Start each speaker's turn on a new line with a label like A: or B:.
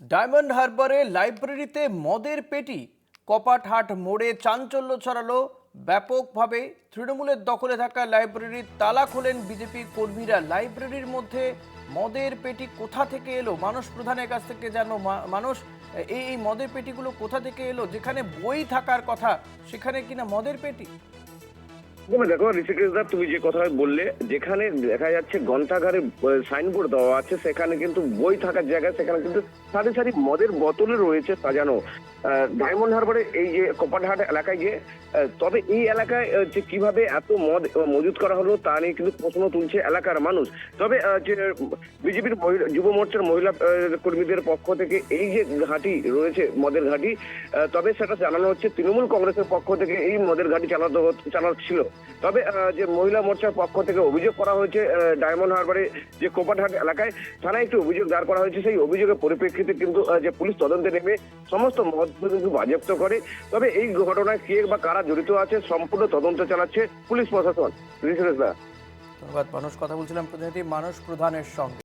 A: Diamond হারবারে লাইব্রেরিতে মদের পেটি, কপাটহাট মোড়ে চাঞ্চল্য ছড়ালো ব্যাপকভাবে। তৃণমূলের দখলে থাকা লাইব্রেরির তালা খোলেন বিজেপি কর্মীরা। লাইব্রেরির মধ্যে মদের পেটি কোথা থেকে এলো? মানস প্রধানের কাছ থেকে জানো। মানুষ, এই মদের পেটিগুলো কোথা থেকে এলো? যেখানে বই থাকার কথা সেখানে কিনা মদের পেটি।
B: দেখো ঋষিকেশ দা, তুমি যে কথা বললে, যেখানে দেখা যাচ্ছে গ্রন্থাগারে সাইনবোর্ড দেওয়া আছে, সেখানে কিন্তু বই থাকার জায়গায় সেখানে কিন্তু সারি সারি মদের বোতলে রয়েছে সাজানো। ডায়মন্ড হারবারে এই যে কপাটহাট এলাকায় যে তবে এই এলাকায় যে কিভাবে এত মদ মজুত করা হলো তা নিয়ে কিন্তু প্রশ্ন তুলছে এলাকার মানুষ। তবে যে বিজেপির যুব মোর্চার মহিলা কর্মীদের পক্ষ থেকে এই যে ঘাঁটি রয়েছে মদের ঘাঁটি, তবে সেটা জানানো হচ্ছে তৃণমূল কংগ্রেসের পক্ষ থেকে এই মদের ঘাঁটি চালাচ্ছিল। তবে যে মহিলা মোর্চার পক্ষ থেকে অভিযোগ করা হয়েছে ডায়মন্ড হারবারে যে কোপাটহাট এলাকায় থানায় একটি অভিযোগ দায়ের করা হয়েছে। সেই অভিযোগের পরিপ্রেক্ষিতে কিন্তু যে পুলিশ তদন্তে নেমে সমস্ত মদ কিন্তু বাজেয়াপ্ত করে। তবে এই ঘটনায় কে বা কারা জড়িত আছে সম্পূর্ণ তদন্ত চালাচ্ছে পুলিশ প্রশাসন।
A: ধন্যবাদ মানুষ। কথা বলছিলাম প্রতিনিধি মানস প্রধানের সঙ্গে।